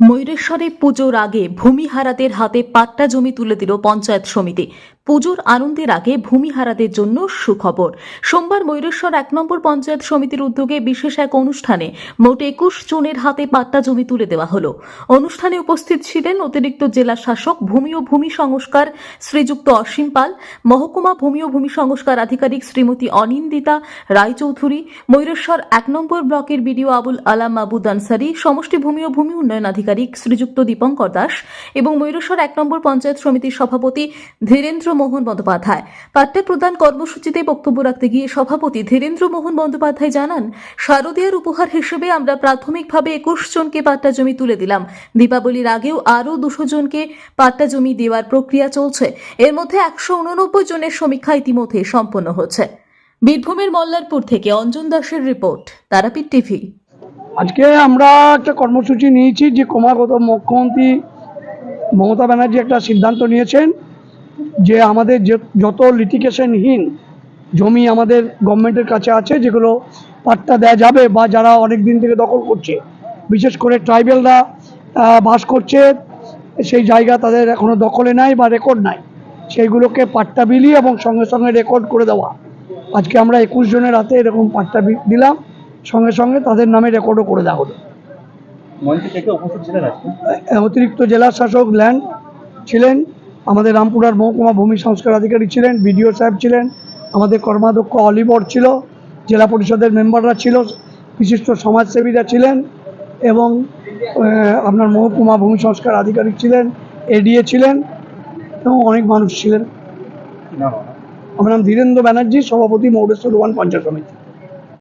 ময়ূরেশ্বরে পুজোর আগে ভূমিহারাদের হাতে পাট্টা জমি তুলে দিল পঞ্চায়েত সমিতি। পুজোর আনন্দের আগে ভূমিহারাদের জন্য সুখবর। সোমবার ময়ূরেশ্বর ১ নম্বর পঞ্চায়েত সমিতির উদ্যোগে বিশেষ এক অনুষ্ঠানে মোট ২১ জনের হাতে পাট্টা জমি তুলে দেওয়া হলো। অনুষ্ঠানে উপস্থিত ছিলেন অতিরিক্ত জেলা শাসক ভূমি ও ভূমি সংস্কার শ্রীযুক্ত অসীম পাল, মহকুমা ভূমি ও ভূমি সংস্কার আধিকারিক শ্রীমতী অনিন্দিতা রায়চৌধুরী, ময়ূরেশ্বর ১ নম্বর ব্লকের বিডিও আবুল আলাম মাহবুদ আনসারি, সমষ্টি ভূমি ও ভূমি উন্নয়ন আধিকারিক শ্রীযুক্ত দীপঙ্কর দাস এবং ময়ূরেশ্বর ১ নম্বর পঞ্চায়েত সমিতির সভাপতি ধীরেন্দ্র মোহন বন্দ্যোপাধ্যায়। পাট্টা প্রদান কর্মসূচিতে বক্তব্য রাখতে গিয়ে সভাপতি ধীরেন্দ্র মোহন বন্দ্যোপাধ্যায় জানান, শারদীয়ার উপহার হিসেবে আমরা প্রাথমিকভাবে ২১ জনকে পাট্টা জমি তুলে দিলাম। দীপাবলির আগেও আরও ২০০ জনকে পাট্টা জমি দেওয়ার প্রক্রিয়া চলছে। এর মধ্যে ১৮৯ জনের সমীক্ষা ইতিমধ্যে সম্পন্ন হচ্ছে। বীরভূমের মল্লারপুর থেকে অঞ্জন দাসের রিপোর্ট, তারাপীঠ টিভি। আজকে আমরা একটা কর্মসূচি নিয়েছি যে ক্রমাগত মুখ্যমন্ত্রী মমতা ব্যানার্জি একটা সিদ্ধান্ত নিয়েছেন যে আমাদের যত লিটিগেশনহীন জমি আমাদের গভর্নমেন্টের কাছে আছে, যেগুলো পাট্টা দেওয়া যাবে বা যারা অনেক দিন থেকে দখল করছে, বিশেষ করে ট্রাইবেলরা বাস করছে সেই জায়গা তাদের এখনও দখলে নাই বা রেকর্ড নাই, সেইগুলোকে পাট্টা বিলি এবং সঙ্গে সঙ্গে রেকর্ড করে দেওয়া। আজকে আমরা ২১ জনের হাতে এরকম পাট্টা দিলাম, সঙ্গে সঙ্গে তাদের নামে রেকর্ডও করে দেওয়া হলো। অতিরিক্ত জেলা শাসক ল্যান্ড ছিলেন, আমাদের রামপুরার মহকুমা ভূমি সংস্কার আধিকারিক ছিলেন, বিডিও সাহেব ছিলেন, আমাদের কর্মাধ্যক্ষ অলিভর ছিল, জেলা পরিষদের মেম্বাররা ছিল, বিশিষ্ট সমাজসেবীরা ছিলেন এবং আপনার মহকুমা ভূমি সংস্কার আধিকারিক ছিলেন, এডিএ ছিলেন এবং অনেক মানুষ ছিলেন। আমার নাম ধীরেন্দ্র ব্যানার্জি, সভাপতি ময়ূরেশ্বর 1 পঞ্চায়েত সমিতি।